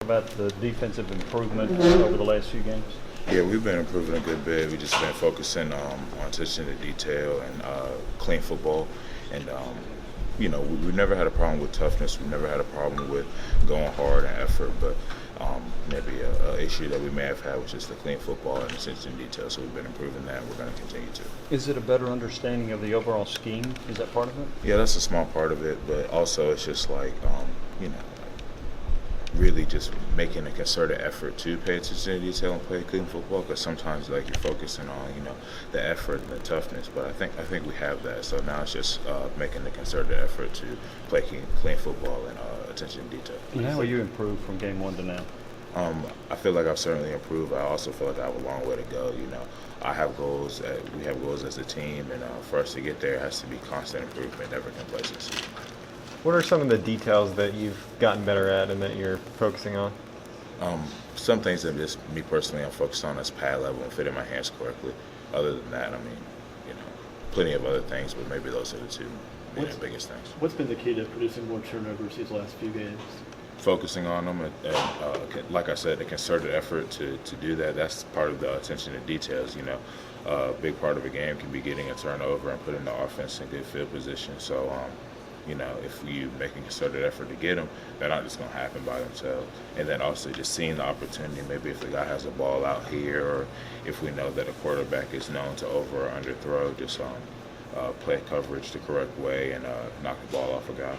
About the defensive improvement over the last few games? Yeah, we've been improving a good bit. We've just been focusing on attention to detail and clean football. And, we've never had a problem with toughness. We've never had a problem with going hard and effort. But maybe an issue that we may have had was just the clean football and attention to detail. So we've been improving that, and we're going to continue to. Is it a better understanding of the overall scheme? Is that part of it? Yeah, that's a small part of it. But also it's just like, really just making a concerted effort to pay attention to detail and play clean football, because sometimes like you're focusing on the effort and the toughness, but I think we have that. So now it's just making the concerted effort to play clean football and attention to detail. And how have you improved from game one to now? I feel like I've certainly improved. I also feel like I have a long way to go. I have goals. We have goals as a team, and for us to get there, it has to be constant improvement, never complacency. What are some of the details that you've gotten better at and that you're focusing on? Some things that just me personally I'm focused on is pad level and fitting my hands correctly. Other than that, plenty of other things, but maybe those are the two biggest things. What's been the key to producing more turnovers these last few games? Focusing on them, and like I said, a concerted effort to do that. That's part of the attention to details. A big part of a game can be getting a turnover and putting the offense in good field position. So, if you make a concerted effort to get them, they're not just going to happen by themselves. And then also just seeing the opportunity, maybe if the guy has a ball out here, or if we know that a quarterback is known to over or underthrow, just play coverage the correct way and knock the ball off a guy.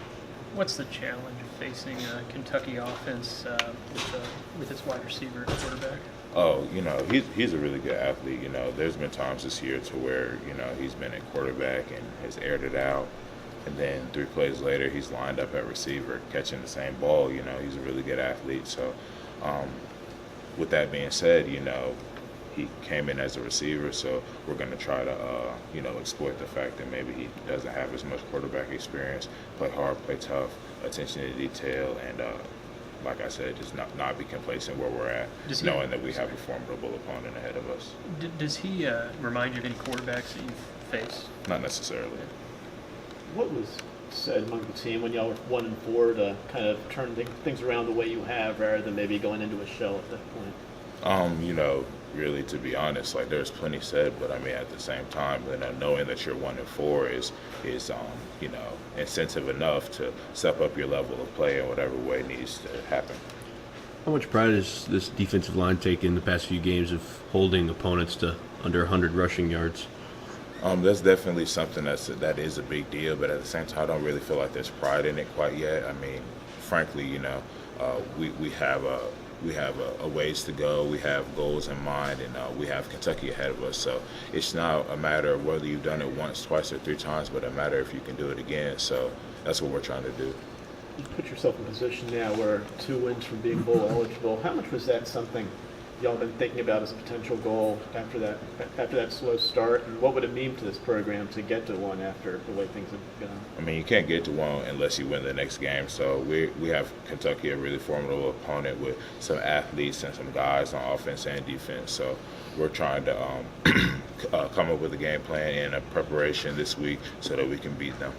What's the challenge of facing a Kentucky offense with its wide receiver and quarterback? Oh, he's a really good athlete. There's been times this year to where, he's been at quarterback and has aired it out. And then 3 plays later, he's lined up at receiver, catching the same ball. He's a really good athlete. So with that being said, he came in as a receiver. So we're going to try to, exploit the fact that maybe he doesn't have as much quarterback experience, play hard, play tough, attention to detail, and like I said, just not be complacent where we're at, knowing that we have a formidable opponent ahead of us. Does he remind you of any quarterbacks that you've faced? Not necessarily. What was said among the team when y'all were 1-4 to kind of turn things around the way you have, rather than maybe going into a shell at that point? Really, to be honest, like there's plenty said, but at the same time, knowing that you're 1-4 is incentive enough to step up your level of play in whatever way needs to happen. How much pride has this defensive line taken in the past few games of holding opponents to under 100 rushing yards? That's definitely something that is a big deal, but at the same time, I don't really feel like there's pride in it quite yet. Frankly, we have a ways to go. We have goals in mind, and we have Kentucky ahead of us. So it's not a matter of whether you've done it once, twice, or 3 times, but a matter if you can do it again. So that's what we're trying to do. You put yourself in a position now where 2 wins from being bowl eligible. How much was that something y'all been thinking about as a potential goal after that slow start, and what would it mean to this program to get to one after the way things have gone? You can't get to one unless you win the next game. So we have Kentucky, a really formidable opponent with some athletes and some guys on offense and defense. So we're trying to come up with a game plan and a preparation this week so that we can beat them.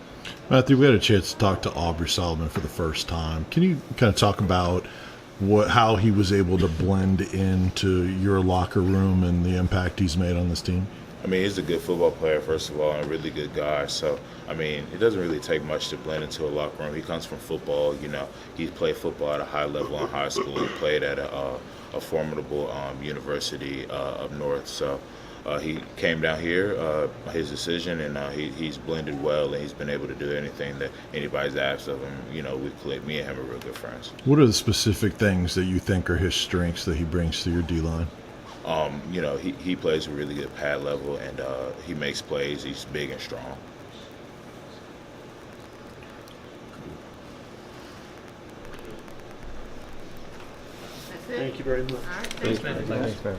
Matthew, we had a chance to talk to Aubrey Solomon for the first time. Can you kind of talk about how he was able to blend into your locker room and the impact he's made on this team? He's a good football player, first of all, and a really good guy. So, it doesn't really take much to blend into a locker room. He comes from football. He played football at a high level in high school. He played at a formidable university up north. So he came down here, his decision, and he's blended well, and he's been able to do anything that anybody's asked of him. We've played, me and him are real good friends. What are the specific things that you think are his strengths that he brings to your D-line? He plays a really good pad level, and he makes plays. He's big and strong. That's it. Thank you very much. All right, Thanks, man. Thanks, man.